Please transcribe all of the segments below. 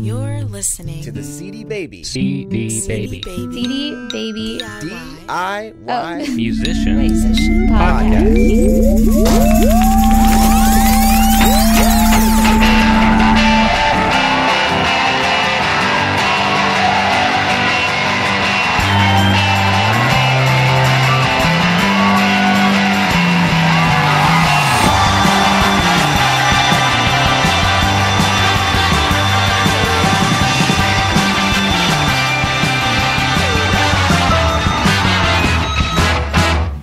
You're listening to the CD Baby DIY Musician Podcast.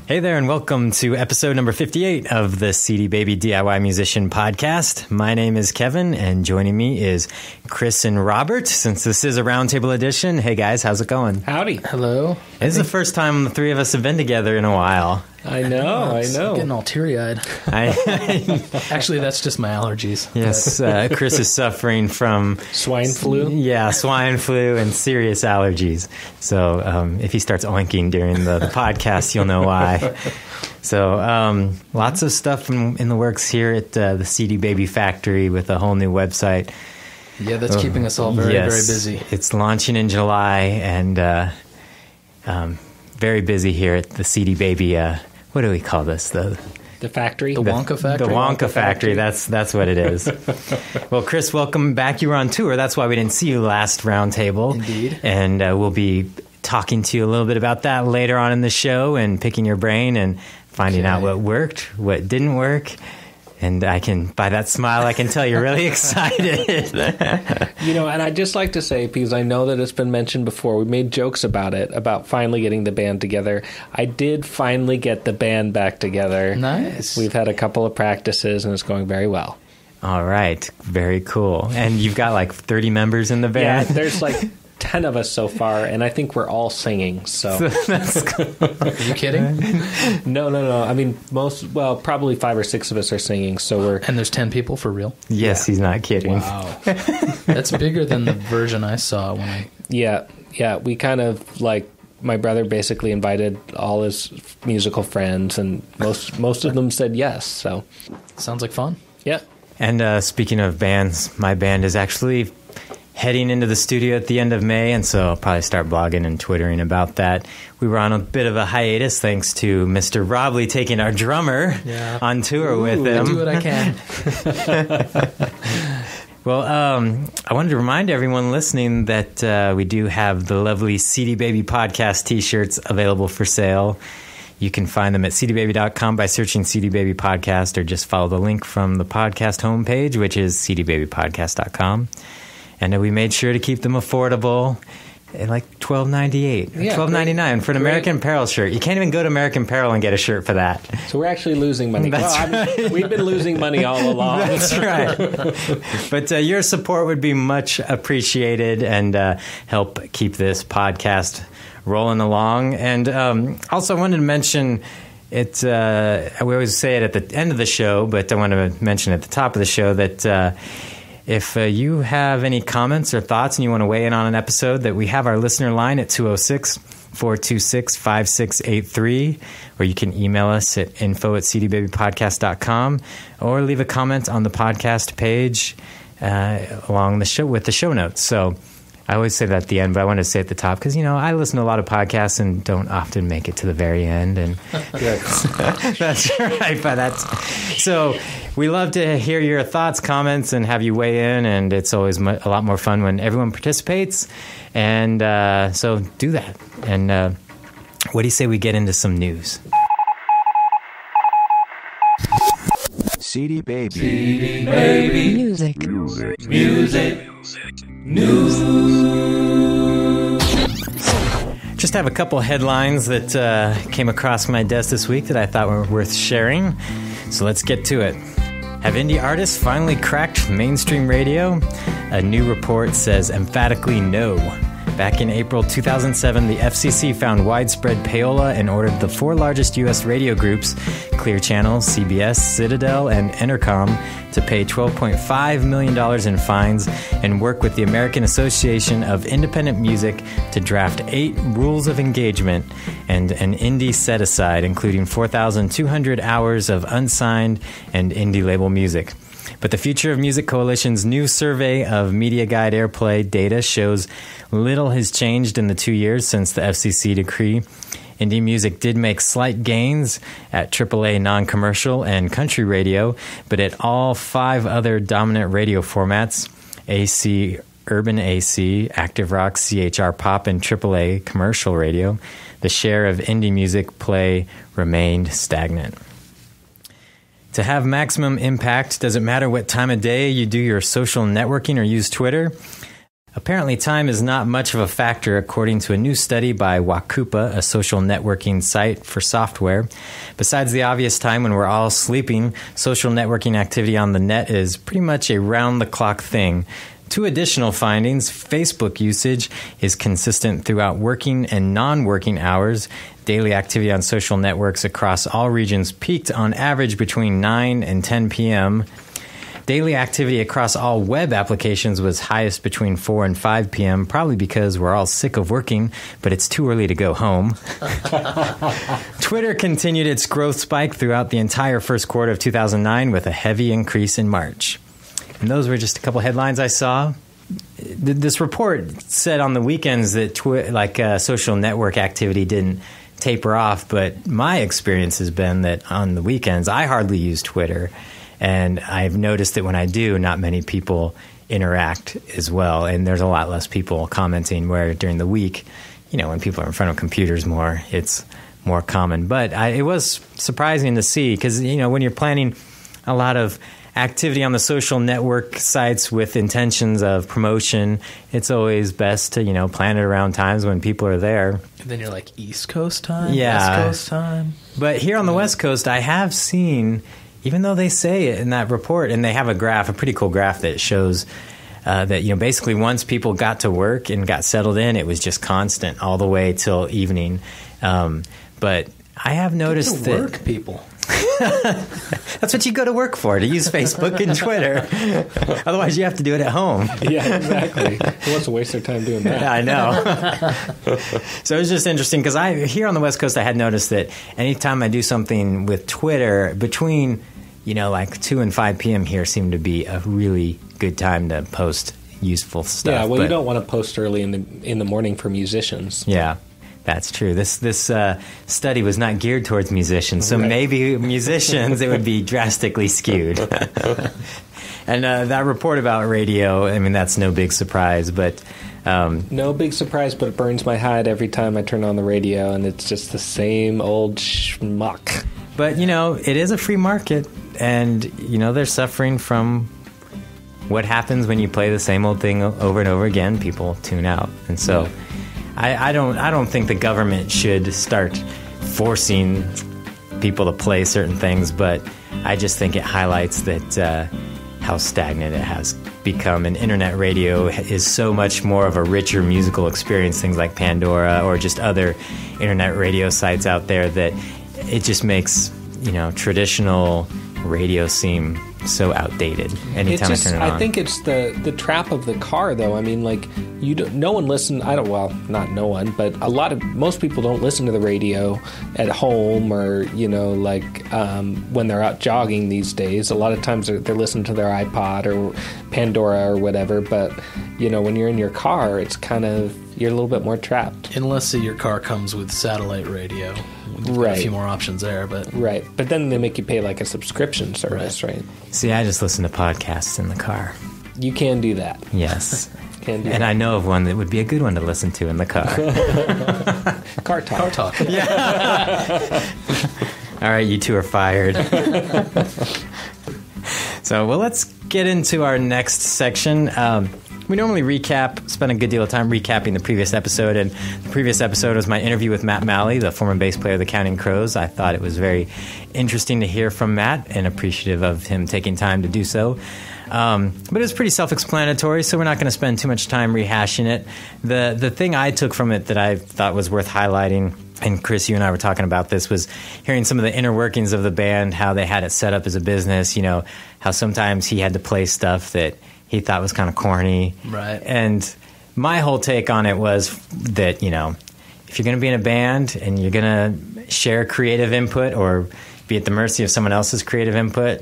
Hey there, and welcome to episode number 58 of the CD Baby DIY Musician Podcast. My name is Kevin, and joining me is Chris and Robert, since this is a Roundtable edition. Hey guys, how's it going? Howdy. Hello. This is the first time the three of us have been together in a while. I know. Getting all teary-eyed. Actually, that's just my allergies. Yes, Chris is suffering from... Swine flu? Yeah, swine flu and serious allergies. So if he starts oinking during the podcast, you'll know why. So lots of stuff in the works here at the CD Baby Factory with a whole new website. Yeah, that's keeping us all very busy. It's launching in July, and very busy here at the CD Baby... what do we call this? The factory? The Wonka Factory? The Wonka Factory. That's what it is. Well, Chris, welcome back. You were on tour. That's why we didn't see you last Roundtable. Indeed. And we'll be talking to you a little bit about that later on in the show and picking your brain and finding out what worked, what didn't work. And by that smile, I can tell you're really excited. And I'd just like to say, because I know that it's been mentioned before, we made jokes about it, about finally getting the band together. I did finally get the band back together. Nice. We've had a couple of practices, and it's going very well. All right. Very cool. And you've got like 30 members in the band? Yeah, there's like 10 of us so far, and I think we're all singing. So that's cool. Are you kidding? No. I mean, probably 5 or 6 of us are singing. So and there's 10 people for real? Yes, He's not kidding. Wow. That's bigger than the version I saw when I... Yeah. We kind of like... My brother basically invited all his musical friends, and most of them said yes. So sounds like fun. Yeah. And speaking of bands, my band is actually heading into the studio at the end of May, and so I'll probably start blogging and twittering about that. We were on a bit of a hiatus thanks to Mr. Robley taking our drummer on tour with him. I do what I can. Well, I wanted to remind everyone listening that we do have the lovely CD Baby Podcast t-shirts available for sale. You can find them at cdbaby.com by searching CD Baby Podcast, or just follow the link from the podcast homepage, which is cdbabypodcast.com. And we made sure to keep them affordable at like $12.98, $12.99 for an American Apparel shirt. You can't even go to American Apparel and get a shirt for that. So we're actually losing money. We've been losing money all along. That's right. But your support would be much appreciated and help keep this podcast rolling along. And also I wanted to mention... we always say it at the end of the show, but I want to mention at the top of the show that... if you have any comments or thoughts and you want to weigh in on an episode, that we have our listener line at 206-426-5683, or you can email us at info@cdbabypodcast.com, or leave a comment on the podcast page along the show with the show notes. So I always say that at the end, but I want to say at the top because, I listen to a lot of podcasts and don't often make it to the very end. And that's right. So we love to hear your thoughts, comments, and have you weigh in. And it's always a lot more fun when everyone participates. And so do that. And what do you say we get into some news? CD Baby. CD Baby Music News. Just have a couple headlines that came across my desk this week that I thought were worth sharing. So let's get to it. Have indie artists finally cracked mainstream radio? A new report says emphatically no. Back in April 2007, the FCC found widespread payola and ordered the 4 largest U.S. radio groups, Clear Channel, CBS, Citadel, and Entercom, to pay $12.5 million in fines and work with the American Association of Independent Music to draft 8 rules of engagement and an indie set-aside, including 4,200 hours of unsigned and indie label music. But the Future of Music Coalition's new survey of Media Guide Airplay data shows little has changed in the 2 years since the FCC decree. Indie music did make slight gains at AAA non-commercial and country radio, but at all 5 other dominant radio formats, AC, Urban AC, Active Rock, CHR Pop, and AAA commercial radio, the share of indie music play remained stagnant. To have maximum impact, does it matter what time of day you do your social networking or use Twitter? Apparently, time is not much of a factor, according to a new study by Wakupa, a social networking site for software. Besides the obvious time when we're all sleeping, social networking activity on the net is pretty much a round-the-clock thing. 2 additional findings: Facebook usage is consistent throughout working and non-working hours. Daily activity on social networks across all regions peaked on average between 9 and 10 p.m. Daily activity across all web applications was highest between 4 and 5 p.m., probably because we're all sick of working, but it's too early to go home. Twitter continued its growth spike throughout the entire first quarter of 2009 with a heavy increase in March. And those were just a couple headlines I saw. This report said on the weekends that social network activity didn't taper off, but my experience has been that on the weekends I hardly use Twitter, and I've noticed that when I do, not many people interact as well, and there's a lot less people commenting, where during the week, when people are in front of computers more, it's more common. But it was surprising to see, because when you're planning a lot of activity on the social network sites with intentions of promotion, it's always best to, plan it around times when people are there. And then you're like, East Coast time? Yeah. West Coast time? But here on the West Coast, I have seen, even though they say it in that report, and they have a pretty cool graph that shows that, basically once people got to work and got settled in, it was just constant all the way till evening. But I have noticed Get to work, people. That's what you go to work for, to use Facebook and Twitter. Otherwise, you have to do it at home. Yeah, exactly. Who wants to waste their time doing that? I know. So it was just interesting, because here on the West Coast, I had noticed that anytime I do something with Twitter, between 2 and 5 p.m. here seemed to be a really good time to post useful stuff. Yeah, well, you don't want to post early in the morning for musicians. Yeah. That's true. This study was not geared towards musicians, so maybe musicians, it would be drastically skewed. And that report about radio, that's no big surprise, but... no big surprise, but it burns my hide every time I turn on the radio, and it's just the same old schmuck. But, it is a free market, and, they're suffering from what happens when you play the same old thing over and over again. People tune out, and so... Yeah. I don't think the government should start forcing people to play certain things, but I just think it highlights that how stagnant it has become. And internet radio is so much more of a richer musical experience, things like Pandora or just other internet radio sites out there, that it just makes, traditional radio seem so outdated anytime I turn it on. I think it's the trap of the car, though. No one listens. Not no one, but most people don't listen to the radio at home or when they're out jogging these days. A lot of times they're listening to their iPod or Pandora or whatever. But when you're in your car, it's kind of, you're a little bit more trapped. Unless your car comes with satellite radio. You've got a few more options there, but... Right, but then they make you pay like a subscription service, right? See, I just listen to podcasts in the car. You can do that. Yes. And I know of one that would be a good one to listen to in the car. Car talk. Car talk. Yeah. All right, you two are fired. So, let's get into our next section. We normally spend a good deal of time recapping the previous episode, and the previous episode was my interview with Matt Malley, the former bass player of the Counting Crows. I thought it was very interesting to hear from Matt, and appreciative of him taking time to do so. But it was pretty self-explanatory, so we're not going to spend too much time rehashing it. The thing I took from it that I thought was worth highlighting, and Chris, you and I were talking about this, was hearing some of the inner workings of the band, how they had it set up as a business, how sometimes he had to play stuff that he thought was kind of corny. Right. And my whole take on it was that, if you're going to be in a band and you're going to share creative input or be at the mercy of someone else's creative input,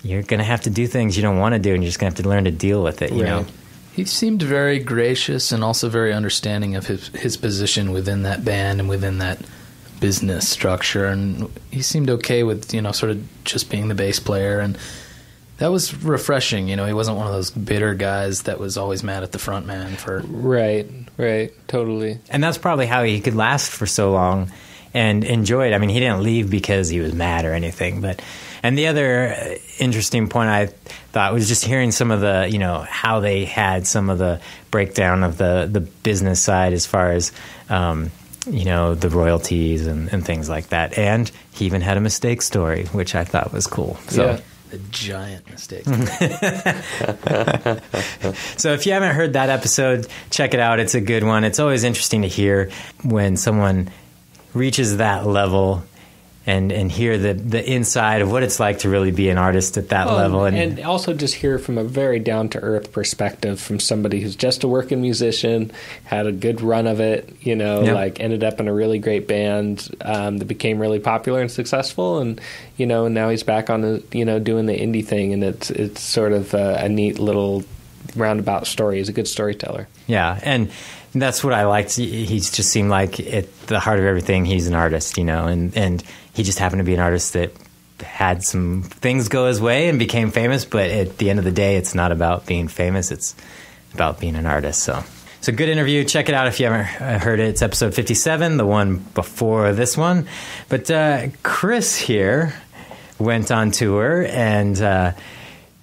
you're going to have to do things you don't want to do, and you're just going to have to learn to deal with it, you know? He seemed very gracious and also very understanding of his position within that band and within that business structure. And he seemed okay with, sort of just being the bass player. And that was refreshing. He wasn't one of those bitter guys that was always mad at the front man for... Right, totally. And that's probably how he could last for so long and enjoy it. I mean, he didn't leave because he was mad or anything, but... And the other interesting point I thought was just hearing some of the, how they had some of the breakdown of the business side as far as, the royalties and things like that. And he even had a mistake story, which I thought was cool. So. Yeah. A giant mistake. So if you haven't heard that episode, check it out. It's a good one. It's always interesting to hear when someone reaches that level and hear the inside of what it's like to really be an artist at that level. And also just hear from a very down-to-earth perspective from somebody who's just a working musician, had a good run of it, ended up in a really great band that became really popular and successful. And, now he's back on, doing the indie thing. And it's sort of a neat little roundabout story. He's a good storyteller. Yeah, and that's what I liked. He just seemed like at the heart of everything, he's an artist, and he just happened to be an artist that had some things go his way and became famous, but at the end of the day, it's not about being famous, it's about being an artist. So it's a good interview. Check it out if you haven't heard it. It's episode 57, the one before this one. But Chris here went on tour and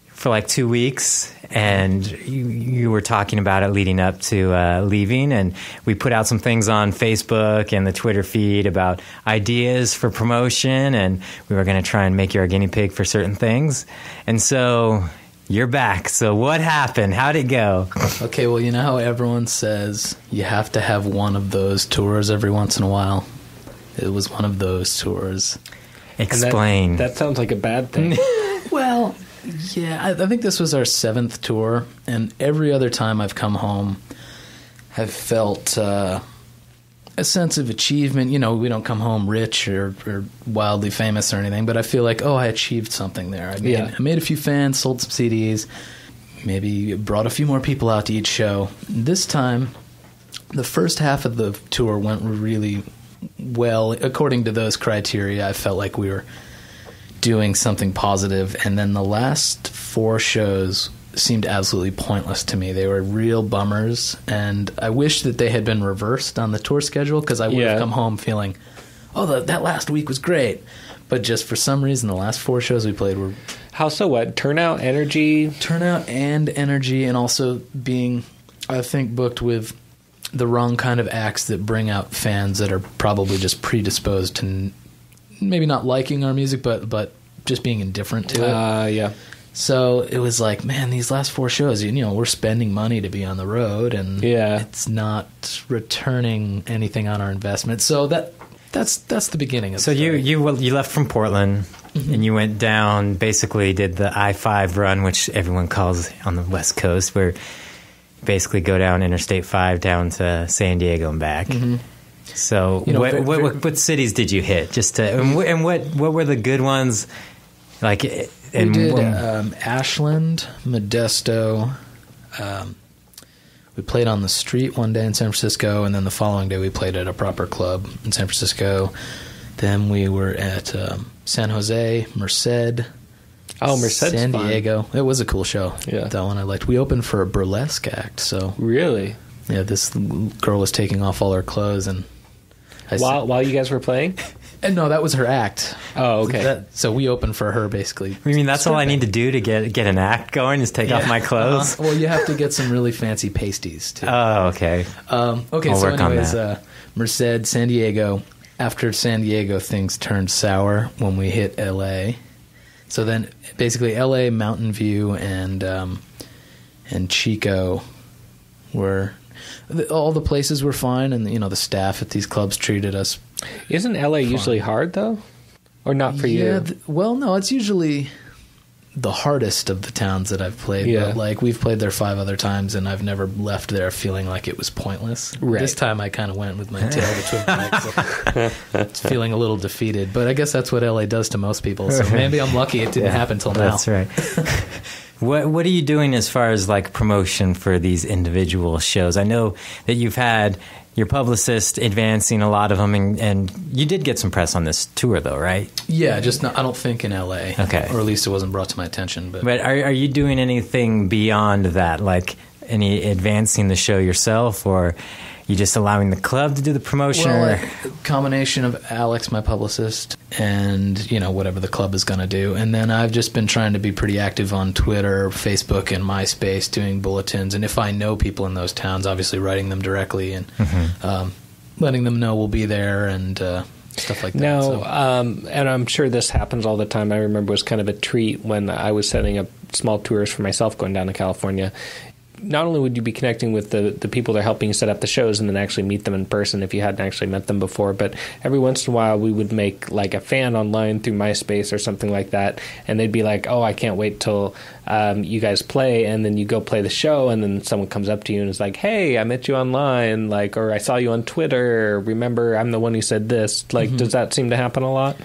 for like 2 weeks, and you were talking about it leading up to leaving, and we put out some things on Facebook and the Twitter feed about ideas for promotion, and we were going to try and make you our guinea pig for certain things. And so you're back. So what happened? How'd it go? Okay, well, you know how everyone says you have to have one of those tours every once in a while? It was one of those tours. Explain. That sounds like a bad thing. Well... Yeah, I think this was our 7th tour, and every other time I've come home, I've felt a sense of achievement. We don't come home rich or wildly famous or anything, but I feel like, I achieved something there. I made a few fans, sold some CDs, maybe brought a few more people out to each show. This time, the first half of the tour went really well. According to those criteria, I felt like we were doing something positive, and then the last 4 shows seemed absolutely pointless to me. They were real bummers, and I wish that they had been reversed on the tour schedule, because I would have come home feeling, that last week was great. But just for some reason, the last 4 shows we played were... How so? What? Turnout, energy, and also being, I think, booked with the wrong kind of acts that bring out fans that are probably just predisposed to maybe not liking our music, but just being indifferent to it. Yeah. So it was like, man, these last 4 shows, we're spending money to be on the road, and it's not returning anything on our investment. So that's the beginning of So you left from Portland, and you went down, basically did the I-5 run, which everyone calls on the West Coast, where you basically go down Interstate 5 down to San Diego and back. Mm-hmm. So what cities did you hit? And what were the good ones? Like, we did Ashland, Modesto. We played on the street one day in San Francisco, and then the following day we played at a proper club in San Francisco. Then we were at San Jose, Merced. Oh, Merced's San Diego. Fun. It was a cool show. Yeah, that one I liked. We opened for a burlesque act. So really, yeah, this girl was taking off all her clothes, and while you guys were playing. And no, that was her act. Oh, okay. So we opened for her, basically. I mean, that's all I need to do to get an act going is take off my clothes? Well, you have to get some really fancy pasties, too. Oh, okay. Okay, so anyways, Merced, San Diego. After San Diego, things turned sour when we hit L.A. So then, basically, L.A., Mountain View, and Chico were... all the places were fine, and the staff at these clubs treated us. Isn't LA usually hard though, or not for you? Yeah, well, no, it's usually the hardest of the towns that I've played. Yeah. But, like, we've played there 5 other times, and I've never left there feeling like it was pointless. Right. This time I kind of went with my tail between my legs, so feeling a little defeated. But I guess that's what LA does to most people, so maybe I'm lucky it didn't happen till now. That's right. What are you doing as far as like promotion for these individual shows? I know that you've had your Publicist advancing a lot of them, and you did get some press on this tour, though, right? Yeah, just not, I don't think in LA. Okay. Or at least it wasn't brought to my attention. But are you doing anything beyond that, like any advancing the show yourself, or you just allowing the club to do the promotion? Well, or? like a combination of Alex, my publicist, and, you know, whatever the club is going to do. And then I've just been trying to be pretty active on Twitter, Facebook, and MySpace, doing bulletins. And if I know people in those towns, obviously writing them directly and letting them know we'll be there and stuff like that. No, So. and I'm sure this happens all the time. I remember it was kind of a treat when I was setting up small tours for myself going down to California. Not only would you be connecting with the people that are helping you set up the shows and then actually meet them in person if you hadn't actually met them before, but every once in a while we would make like a fan online through MySpace or something like that, and they'd be like, oh, I can't wait till you guys play, and then you go play the show, and then someone comes up to you and is like, hey, I met you online, like, or I saw you on Twitter, remember I'm the one who said this. Like, does that seem to happen a lot?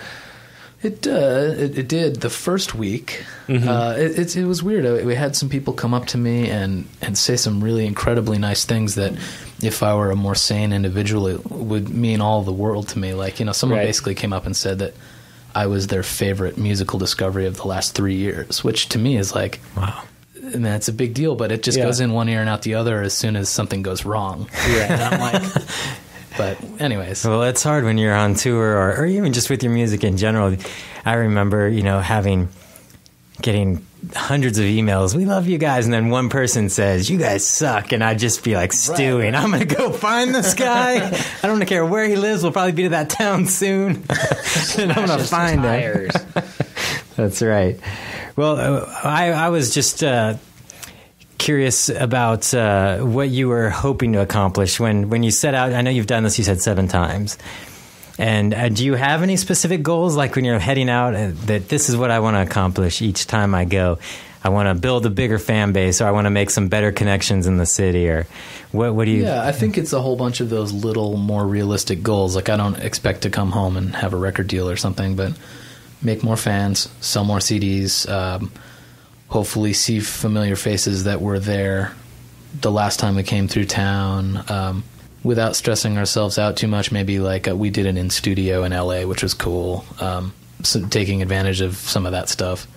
It did the first week. It was weird. We had some people come up to me and say some really incredibly nice things that if I were a more sane individual, it would mean all the world to me. Like, you know, someone basically came up and said that I was their favorite musical discovery of the last 3 years, which to me is like, wow. I mean, it's a big deal, but it just goes in one ear and out the other as soon as something goes wrong. Yeah. And I'm like... But anyways. Well, it's hard when you're on tour or even just with your music in general. I remember, you know, getting hundreds of emails. We love you guys. And then one person says, you guys suck. And I'd just be like stewing. Right. I'm going to go find this guy. I don't care where he lives. We'll probably be to that town soon. And I'm going to find him. That's right. Well, I was just... curious about what you were hoping to accomplish when you set out. I know you've done this, you said 7 times. And do you have any specific goals, like when you're heading out, that this is what I want to accomplish each time I go? I want to build a bigger fan base, or I want to make some better connections in the city, or what do you... Yeah, I think it's a whole bunch of those little, more realistic goals. Like, I don't expect to come home and have a record deal or something, but make more fans, sell more CDs, hopefully see familiar faces that were there the last time we came through town, without stressing ourselves out too much. Maybe like we did it in studio in LA, which was cool, so taking advantage of some of that stuff.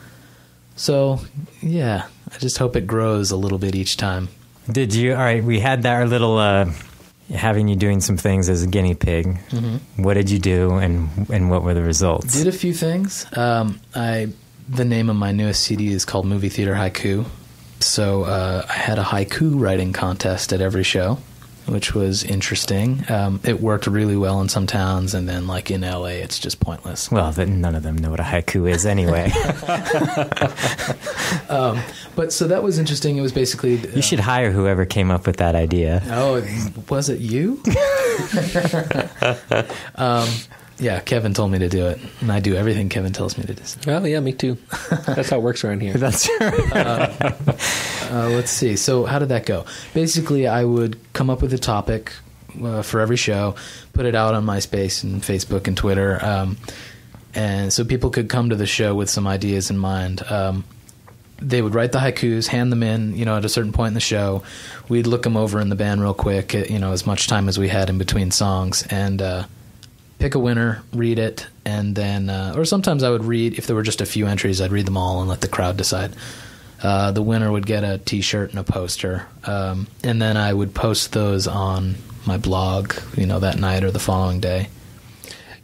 So, yeah, I just hope it grows a little bit each time. Did you... All right, we had our little... having you doing some things as a guinea pig. Mm-hmm. What did you do, and what were the results? Did a few things. The name of my newest CD is called Movie Theater Haiku. So I had a haiku writing contest at every show, which was interesting. It worked really well in some towns, and then like in LA, it's just pointless. Well, none of them know what a haiku is anyway. But so that was interesting. It was basically... you should hire whoever came up with that idea. Oh, was it you? Yeah, Kevin told me to do it, and I do everything Kevin tells me to do. Well, yeah, me too. That's how it works around here. That's right. Let's see. So how did that go? Basically, I would come up with a topic for every show, put it out on MySpace and Facebook and Twitter, and so people could come to the show with some ideas in mind. They would write the haikus, hand them in, you know, at a certain point in the show. We'd look them over in the band real quick, you know, as much time as we had in between songs, and pick a winner, read it, and then... or sometimes I would read, if there were just a few entries, I'd read them all and let the crowd decide. The winner would get a T-shirt and a poster, and then I would post those on my blog, you know, that night or the following day.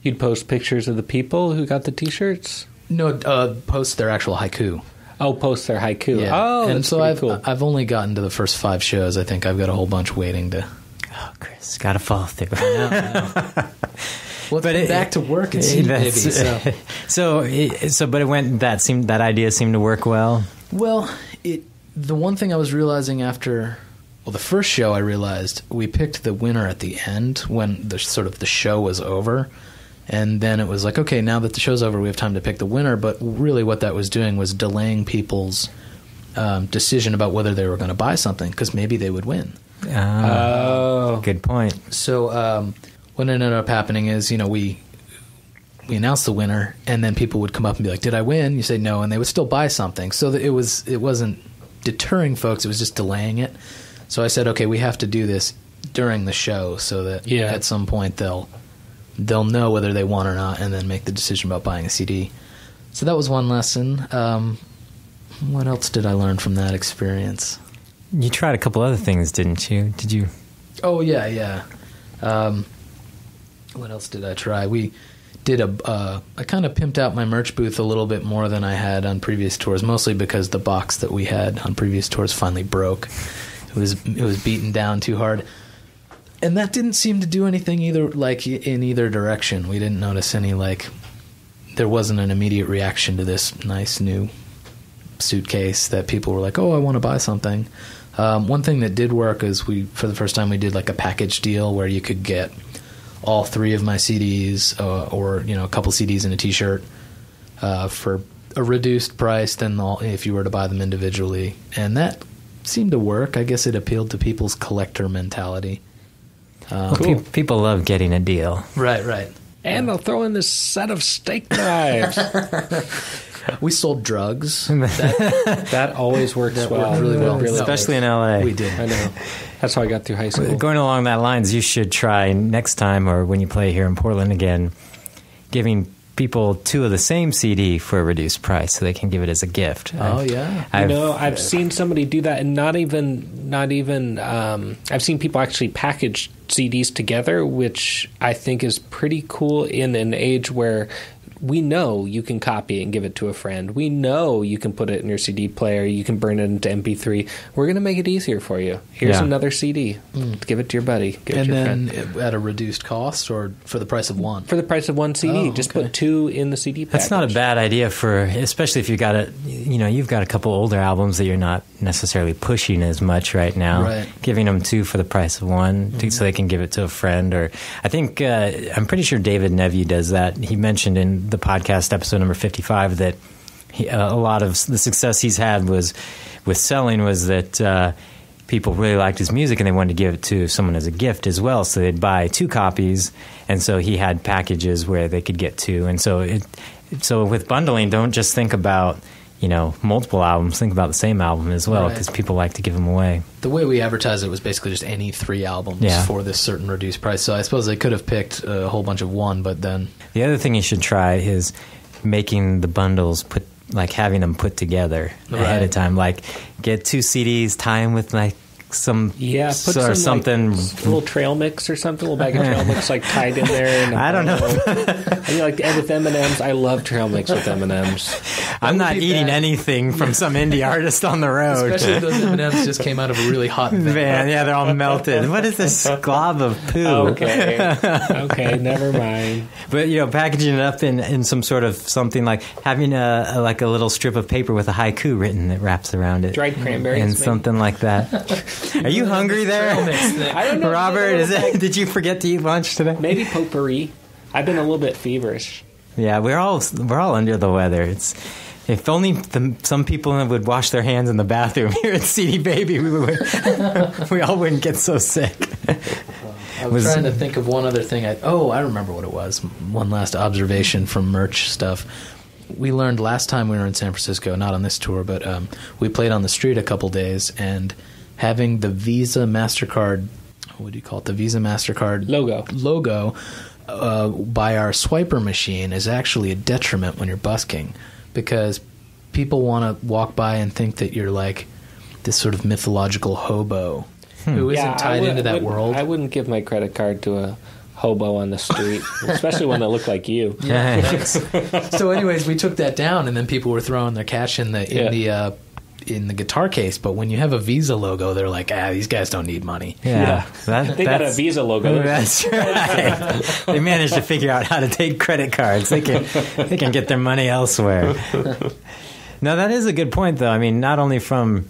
You'd post pictures of the people who got the T-shirts? No, post their actual haiku. Oh, post their haiku. Yeah. Oh, and that's so pretty cool. I've only gotten to the first 5 shows. I think I've got a whole bunch waiting to... Oh, Chris, gotta follow through. I know. Well, but back to work and see maybe. So, but it went. That idea seemed to work well. Well, the one thing I was realizing after, the first show, I realized we picked the winner at the end when the show was over, And then it was like, okay, now that the show's over, we have time to pick the winner. But really what that was doing was delaying people's decision about whether they were going to buy something, because maybe they would win. Oh, good point. So what ended up happening is, we announced the winner, and then people would come up and be like, did I win? You say no, and they would still buy something. So it wasn't deterring folks, it was just delaying it. So I said, okay, we have to do this during the show so that at some point they'll know whether they won or not, and then make the decision about buying a CD. So that was one lesson. What else did I learn from that experience? You tried a couple other things, didn't you? Did you? Oh, yeah. What else did I try? We did I kind of pimped out my merch booth a little bit more than I had on previous tours, mostly because the box that we had on previous tours finally broke. It was beaten down too hard. And that didn't seem to do anything in either direction. We didn't notice any, there wasn't an immediate reaction to this nice new suitcase that people were like, oh, I want to buy something. One thing that did work is for the first time, we did a package deal where you could get all 3 of my CDs or a couple CDs and a T-shirt for a reduced price than if you were to buy them individually. And that seemed to work. I guess it appealed to people's collector mentality. Cool. People love getting a deal. Right. And they'll throw in this set of steak knives. We sold drugs. That always works That well. worked really well. Especially in LA. We did. I know. That's how I got through high school. Going along that lines, you should try next time, or when you play here in Portland again, giving people 2 of the same CD for a reduced price so they can give it as a gift. I've seen somebody do that, and not even I've seen people actually package CDs together, which I think is pretty cool in an age where we know you can copy it and give it to a friend. We know you can put it in your CD player. You can burn it into MP3. We're going to make it easier for you. Here's another CD. Give it to your buddy. Give it to your friend. At a reduced cost, or for the price of one? For the price of one CD. Just put 2 in the CD package. That's not a bad idea especially if you've got you've got a couple older albums that you're not necessarily pushing as much right now. Right. Giving them 2 for the price of one, so they can give it to a friend. Or I think I'm pretty sure David Neville does that. He mentioned in the podcast episode number 55 that a lot of the success he's had with selling was that people really liked his music and they wanted to give it to someone as a gift as well, so they'd buy 2 copies, and so he had packages where they could get 2. And so with bundling, don't just think about multiple albums, think about the same album as well, because people like to give them away. The way we advertised it was basically just any 3 albums for this certain reduced price. So I suppose they could have picked a whole bunch of 1, but then... The other thing you should try is making the bundles, having them put together ahead of time. Get 2 CDs, tie them with some put some something, a little trail mix or something, a little bag of trail mix tied in there. I don't know. And with M&Ms, I love trail mix with M&Ms. I'm not eating anything from some indie artist on the road. Especially if those M&Ms just came out of a really hot van. Yeah, they're all melted. What is this glob of poo? Okay, never mind. But packaging it up in some sort of something, like having a little strip of paper with a haiku written that wraps around it, dried cranberries, and something like that. Are you hungry there? I don't know, Robert. Did you forget to eat lunch today? Maybe potpourri. I've been a little bit feverish. Yeah, we're all under the weather. If only some people would wash their hands in the bathroom here at CD Baby, we all wouldn't get so sick. I was trying to think of one other thing. I remember what it was. One last observation from merch stuff. We learned last time we were in San Francisco, not on this tour, but we played on the street a couple days, and having the Visa Mastercard, what do you call it? The Visa Mastercard logo by our swiper machine is actually a detriment when you're busking, because people want to walk by and think that you're like this sort of mythological hobo who isn't tied into that world. I wouldn't give my credit card to a hobo on the street, especially one that looked like you. Yeah. So anyways, we took that down, and then people were throwing their cash in the guitar case. But when you have a Visa logo, they're like, these guys don't need money. Yeah. They got a Visa logo. That's right. They managed to figure out how to take credit cards. They can get their money elsewhere. No, that is a good point, though. I mean, not only from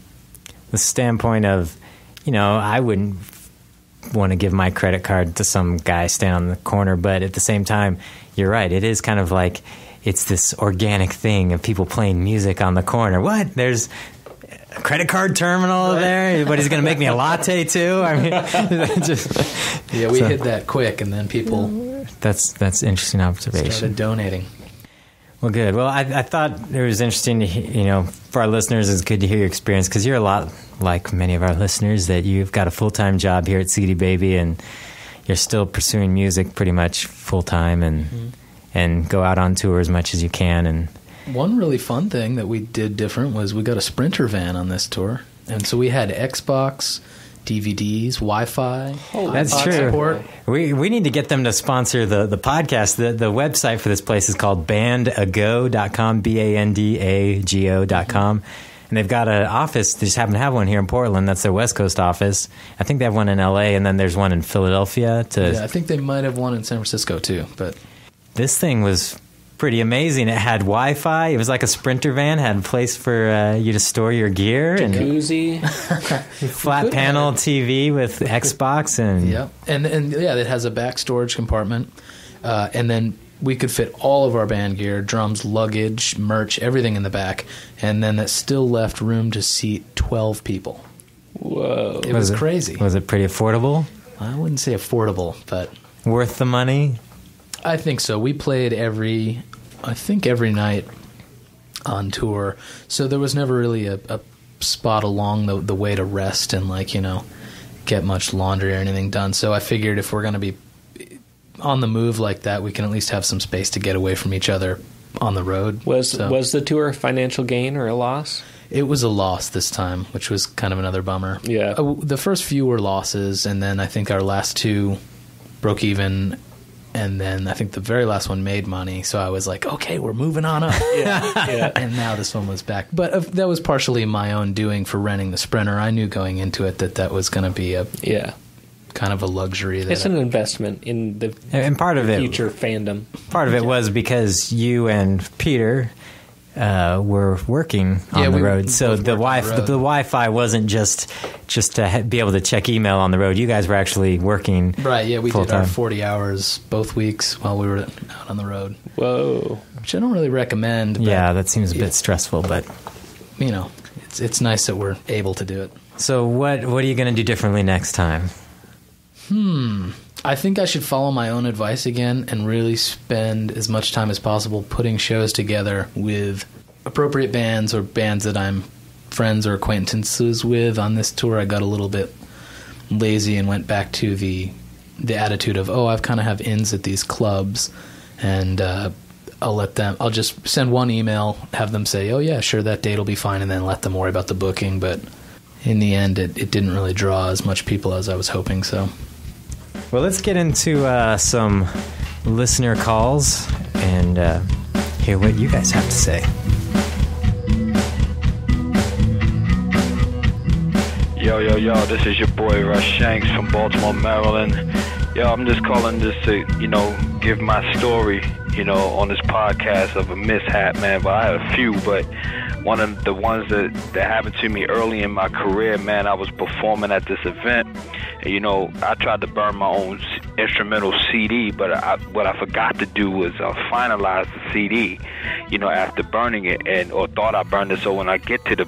the standpoint of, I wouldn't want to give my credit card to some guy standing on the corner. But at the same time, you're right. It is kind of like it's this organic thing of people playing music on the corner. What? There's a credit card terminal there? But he's going to make me a latte too? I mean, we hit that quick, and then people... That's interesting observation. Started donating. Well, good. Well, I thought it was interesting to, for our listeners, it's good to hear your experience, because you're a lot like many of our listeners, that you've got a full-time job here at CD Baby, and you're still pursuing music pretty much full-time, and go out on tour as much as you can. And one really fun thing that we did different was we got a Sprinter van on this tour, and so we had Xbox, DVDs, Wi-Fi. Oh, that's true. Support. We need to get them to sponsor the podcast. The website for this place is called bandago.com, bandago.com. And they've got an office. They just happen to have one here in Portland. That's their West Coast office. I think they have one in LA, and then there's one in Philadelphia. I think they might have one in San Francisco too. But this thing was pretty amazing. It had Wi-Fi. It was like a Sprinter van. Had a place for you to store your gear. Jacuzzi. And flat panel TV with Xbox. And it has a back storage compartment. And then we could fit all of our band gear, drums, luggage, merch, everything in the back. And then that still left room to seat 12 people. Whoa. It was crazy. Was it pretty affordable? I wouldn't say affordable, but... Worth the money? I think so. We played every night on tour, so there was never really a spot along the way to rest and get much laundry or anything done. So I figured if we're going to be on the move like that, we can at least have some space to get away from each other on the road. Was the tour a financial gain or a loss? It was a loss this time, which was kind of another bummer. Yeah. The first few were losses, and then I think our last two broke even. And then I think the very last one made money, so I was like, okay, we're moving on up. Yeah. And now this one was back. But that was partially my own doing for renting the Sprinter. I knew going into it that was going to be a kind of a luxury. It's an investment in the future fandom. Part of it was because you and Peter were working on the road, so the Wi-Fi wasn't just to be able to check email on the road. You guys were actually working. Right, yeah, we full-time. did our 40 hours both weeks while we were out on the road. Whoa. Which I don't really recommend. But, yeah, that seems a bit stressful, but... it's nice that we're able to do it. So what are you going to do differently next time? I think I should follow my own advice again and really spend as much time as possible putting shows together with appropriate bands or bands that I'm friends or acquaintances with. On this tour, I got a little bit lazy and went back to the attitude of, I've kind of have ins at these clubs, and I'll just send one email, have them say, oh yeah, sure, that date will be fine, and then let them worry about the booking. But in the end, it didn't really draw as much people as I was hoping, so... Well, let's get into some listener calls and hear what you guys have to say. Yo, this is your boy Shanks from Baltimore, Maryland. Yo, I'm just calling just to, give my story, on this podcast of a mishap, man. But I had a few, but one of the ones that happened to me early in my career, man, I was performing at this event. And, I tried to burn my own instrumental CD, but what I forgot to do was finalize the CD, after burning it, or thought I burned it. So when I get to the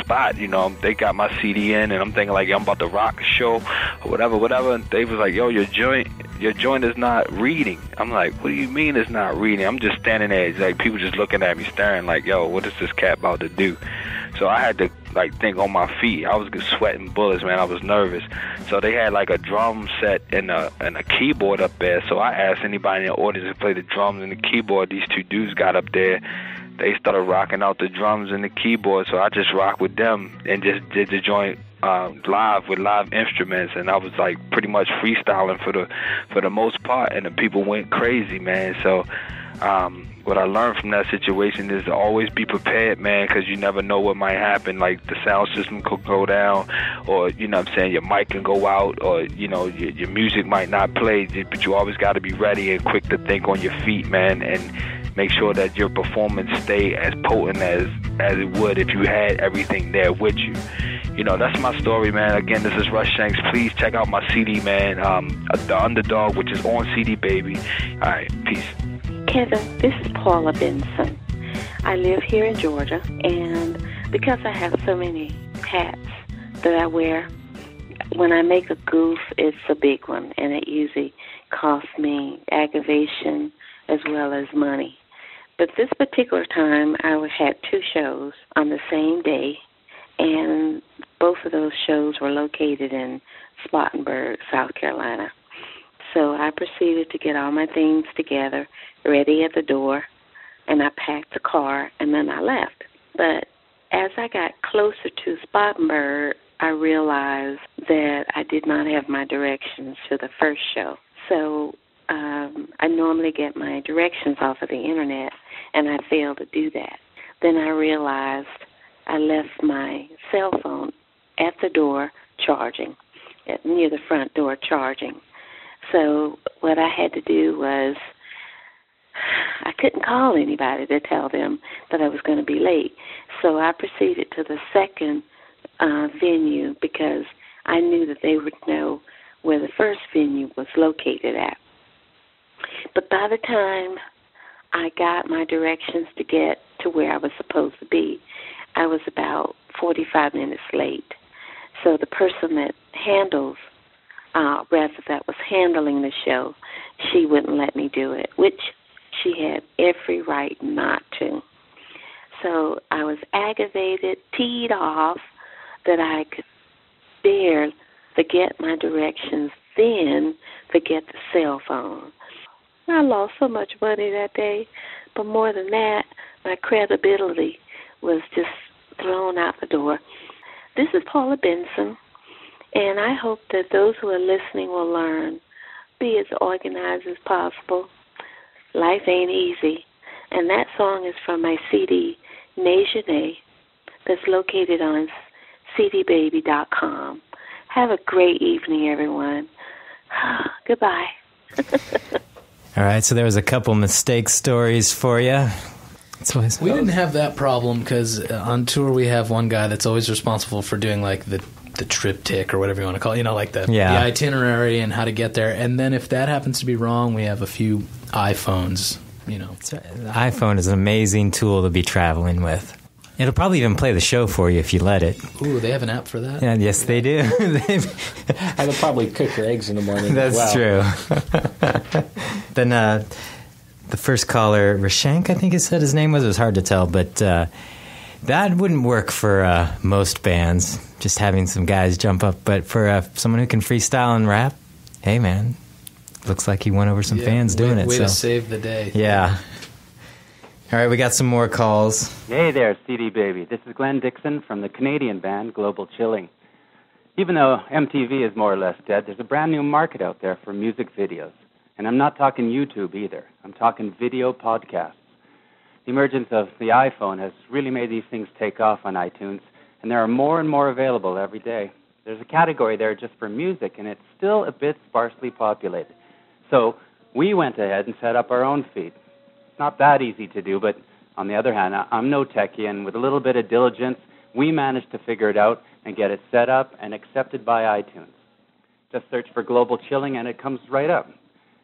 spot, they got my CD in, and I'm thinking like, I'm about to rock the show or whatever. And they was like, yo, your joint is not reading. I'm like, what do you mean it's not reading? I'm just standing there, like people just looking at me, staring like, yo, what is this cat about to do? So I had to think on my feet. I was sweating bullets, man. I was nervous. So they had like a drum set and a keyboard up there. So I asked anybody in the audience to play the drums and the keyboard. These two dudes got up there. They started rocking out the drums and the keyboard. So I just rocked with them and just did the joint live with live instruments, and I was like pretty much freestyling for the most part, and the people went crazy, man. So what I learned from that situation is to always be prepared, man, because you never know what might happen. Like the sound system could go down, or your mic can go out, or your music might not play, but you always got to be ready and quick to think on your feet, man, and make sure that your performance stay as potent as it would if you had everything there with you. That's my story, man. Again, this is Russ Shanks. Please check out my CD, man. The Underdog, which is on CD Baby. All right, peace. Kevin, this is Paula Benson. I live here in Georgia, and because I have so many hats that I wear, when I make a goof, it's a big one, and it usually costs me aggravation as well as money. But this particular time, I had 2 shows on the same day, and both of those shows were located in Spartanburg, South Carolina. So I proceeded to get all my things together, ready at the door, and I packed the car, and then I left. But as I got closer to Spartanburg, I realized that I did not have my directions to the first show. So I normally get my directions off of the internet, and I failed to do that. Then I realized I left my cell phone at the door charging, near the front door charging. So what I had to do was I couldn't call anybody to tell them that I was going to be late. So I proceeded to the second venue because I knew that they would know where the first venue was located at. But by the time I got my directions to get to where I was supposed to be, I was about 45 minutes late. So the person that that was handling the show, she wouldn't let me do it, which she had every right not to. So I was aggravated, teed off, that I could bear forget my directions, then forget the cell phone. I lost so much money that day, but more than that, my credibility was just thrown out the door. This is Paula Benson, and I hope that those who are listening will learn, be as organized as possible. Life ain't easy. And that song is from my CD, Nation that's located on cdbaby.com. Have a great evening, everyone. Goodbye. All right, so there was a couple mistake stories for you. We didn't have that problem because on tour we have one guy that's always responsible for doing like the triptych or whatever you want to call it, like the itinerary and how to get there. And then if that happens to be wrong, we have a few iPhones, The iPhone is an amazing tool to be traveling with. It'll probably even play the show for you if you let it. Ooh, they have an app for that? Yeah, yes, they do. It'll probably cook your eggs in the morning. That's true. Then the first caller, Rashank, I think he said his name was. It was hard to tell, but that wouldn't work for most bands, just having some guys jump up. But for someone who can freestyle and rap, hey, man, looks like he won over some fans doing it. Way to save the day. Yeah. All right, we got some more calls. Hey there, CD Baby. This is Glenn Dixon from the Canadian band Global Chillin. Even though MTV is more or less dead, there's a brand new market out there for music videos. And I'm not talking YouTube either. I'm talking video podcasts. The emergence of the iPhone has really made these things take off on iTunes, and there are more and more available every day. There's a category there just for music, and it's still a bit sparsely populated. So we went ahead and set up our own feed. It's not that easy to do, but on the other hand, I'm no techie, and with a little bit of diligence, we managed to figure it out and get it set up and accepted by iTunes. Just search for Global Chilling, and it comes right up.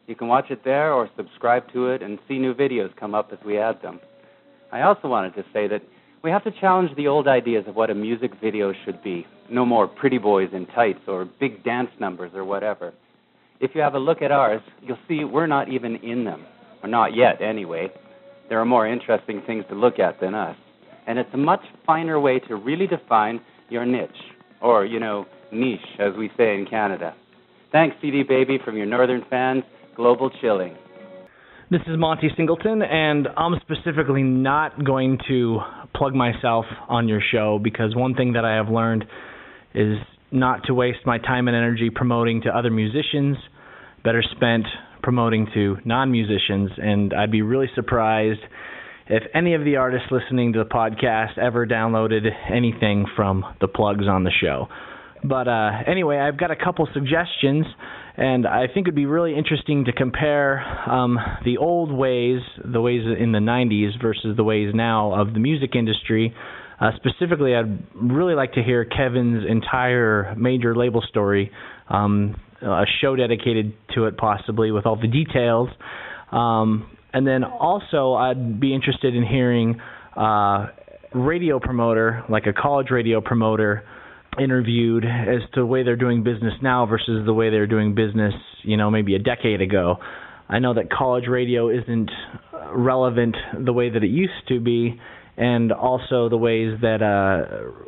You can watch it there or subscribe to it and see new videos come up as we add them. I also wanted to say that we have to challenge the old ideas of what a music video should be. No more pretty boys in tights or big dance numbers or whatever. If you have a look at ours, you'll see we're not even in them. Or not yet, anyway. There are more interesting things to look at than us. And it's a much finer way to really define your niche. Or, niche, as we say in Canada. Thanks, CD Baby, from your northern fans, Global Chilling. This is Monty Singleton, and I'm specifically not going to plug myself on your show because one thing that I have learned is not to waste my time and energy promoting to other musicians, better spent promoting to non-musicians, and I'd be really surprised if any of the artists listening to the podcast ever downloaded anything from the plugs on the show. But anyway, I've got a couple suggestions, and I think it would be really interesting to compare the old ways, the ways in the 90s versus the ways now of the music industry Specifically, I'd really like to hear Kevin's entire major label story, a show dedicated to it possibly with all the details. And then also I'd be interested in hearing radio promoter, like a college radio promoter, interviewed as to the way they're doing business now versus the way they're doing business, maybe a decade ago. I know that college radio isn't relevant the way that it used to be, and also the ways that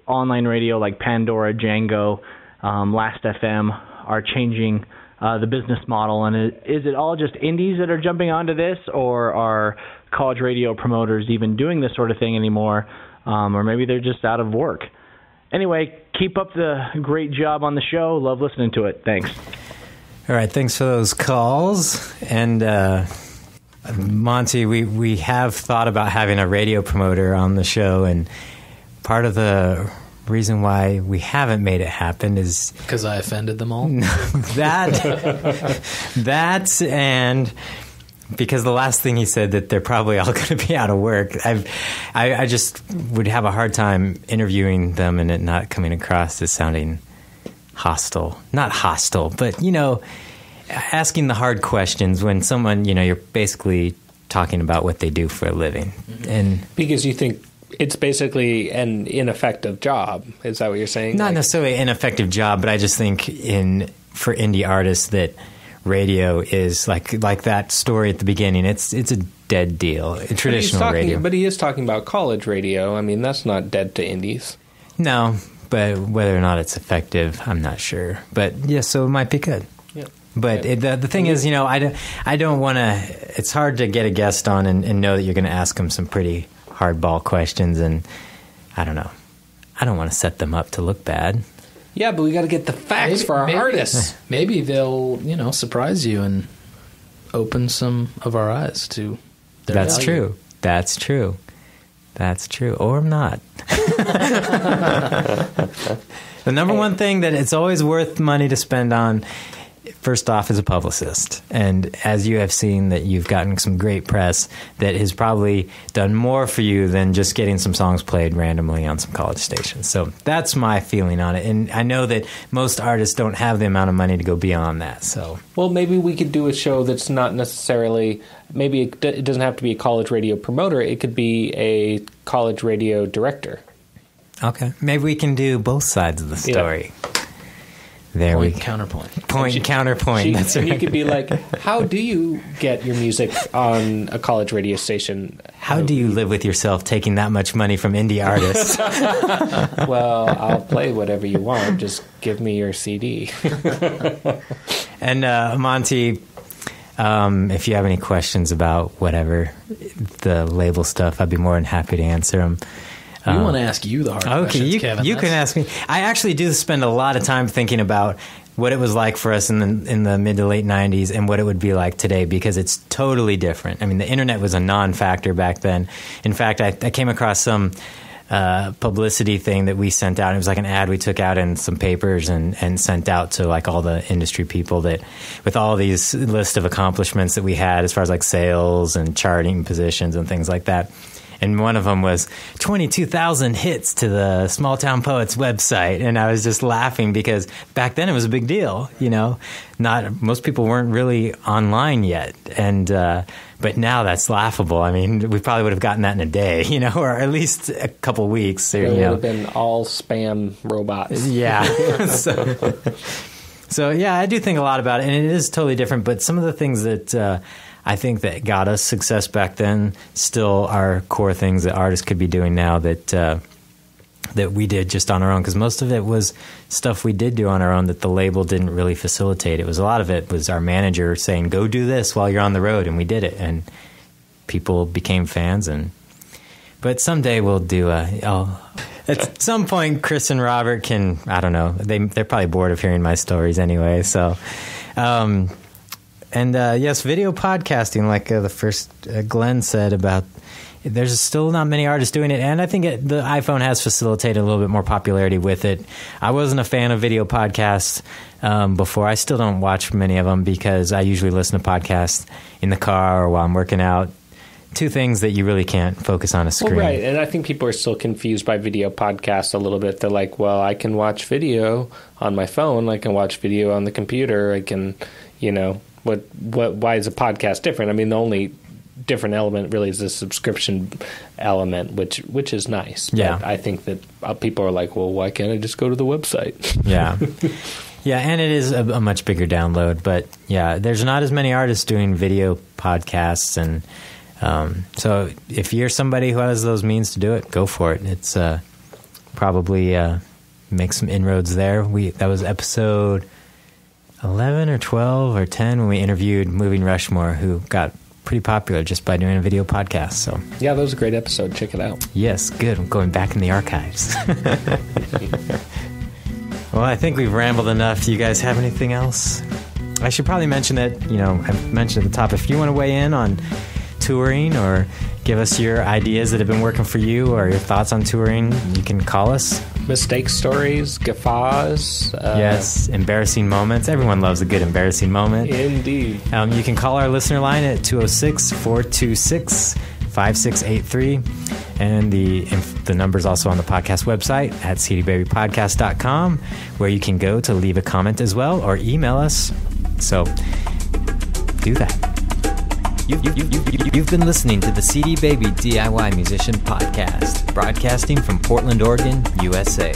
online radio like Pandora, Django, Last.fm are changing the business model. And is it all just indies that are jumping onto this, or are college radio promoters even doing this sort of thing anymore? Or maybe they're just out of work. Anyway, keep up the great job on the show. Love listening to it. Thanks. All right, thanks for those calls. And Monty, we have thought about having a radio promoter on the show, and part of the reason why we haven't made it happen is because I offended them all. That's and because the last thing he said that they're probably all going to be out of work. I just would have a hard time interviewing them and it not coming across as sounding hostile. Not hostile, but asking the hard questions when someone, you're basically talking about what they do for a living. Mm-hmm. And because you think it's basically an ineffective job. Is that what you're saying? Not necessarily an ineffective job, but I just think for indie artists that radio is like that story at the beginning. It's a dead deal. Traditional radio. But he is talking about college radio. I mean, that's not dead to indies. No, but whether or not it's effective, I'm not sure. But yeah, so it might be good. Yeah. But the thing is, I don't want to. It's hard to get a guest on and know that you're going to ask them some pretty hardball questions, and I don't know. I don't want to set them up to look bad. Yeah, but we got to get the facts for our artists. Maybe they'll, surprise you and open some of our eyes to their That's value. true. That's true. That's true. Or not. The number one thing that it's always worth money to spend on, first off, is a publicist. And as you have seen that you've gotten some great press that has probably done more for you than just getting some songs played randomly on some college stations. So that's my feeling on it. And I know that most artists don't have the amount of money to go beyond that. So, well, maybe we could do a show that's not necessarily, maybe it doesn't have to be a college radio promoter. It could be a college radio director. Okay. Maybe we can do both sides of the story. Yeah. There Point, counterpoint. Point, counterpoint. That's right. And you could be like, how do you get your music on a college radio station? How do you live with yourself taking that much money from indie artists? Well, I'll play whatever you want. Just give me your CD. And Monty, if you have any questions about whatever, the label stuff, I'd be more than happy to answer them. We want to ask you the hard questions, Kevin. You can ask me. I actually do spend a lot of time thinking about what it was like for us in the mid to late 90s and what it would be like today, because it's totally different. I mean, the internet was a non-factor back then. In fact, I came across some publicity thing that we sent out. It was like an ad we took out in some papers and sent out to like all the industry people that with all these list of accomplishments that we had as far as like sales and charting positions and things like that. And one of them was 22,000 hits to the Small Town Poets website. And I was just laughing because back then it was a big deal, most people weren't really online yet. And, but now that's laughable. I mean, we probably would have gotten that in a day, or at least a couple weeks. It would have been all spam robots. Yeah. So yeah, I do think a lot about it, and it is totally different. But some of the things that, I think that got us success back then still are core things that artists could be doing now that we did just on our own, because most of it was stuff we did do on our own that the label didn't really facilitate. A lot of it was our manager saying, go do this while you're on the road, and we did it, and people became fans. But someday we'll do at some point Chris and Robert can, I don't know, they're probably bored of hearing my stories anyway, so... And yes, video podcasting, like the first Glenn said about, there's still not many artists doing it. And I think the iPhone has facilitated a little bit more popularity with it. I wasn't a fan of video podcasts before. I still don't watch many of them because I usually listen to podcasts in the car or while I'm working out two things that you really can't focus on a screen. Well, right, and I think people are still confused by video podcasts a little bit. They're like, well, I can watch video on my phone, I can watch video on the computer, I can, why is a podcast different? I mean, the only different element really is the subscription element, which is nice. Yeah. But I think that people are like, well, why can't I just go to the website? Yeah. Yeah, and it is a much bigger download, but yeah, there's not as many artists doing video podcasts, and so if you're somebody who has those means to do it, go for it. It's probably make some inroads there. That was episode 11 or 12 or 10 when we interviewed Moving Rushmore, who got pretty popular just by doing a video podcast. So yeah, that was a great episode. Check it out. Yes, good. I'm going back in the archives. Well, I think we've rambled enough. Do you guys have anything else? I should probably mention that, I mentioned at the top, if you want to weigh in on touring or give us your ideas that have been working for you or your thoughts on touring, you can call us. Mistake stories, guffaws. Yes, embarrassing moments. Everyone loves a good embarrassing moment. Indeed. You can call our listener line at 206-426-5683. And the number's also on the podcast website at cdbabypodcast.com, where you can go to leave a comment as well or email us. So do that. You've been listening to the CD Baby DIY Musician Podcast, broadcasting from Portland, Oregon, USA.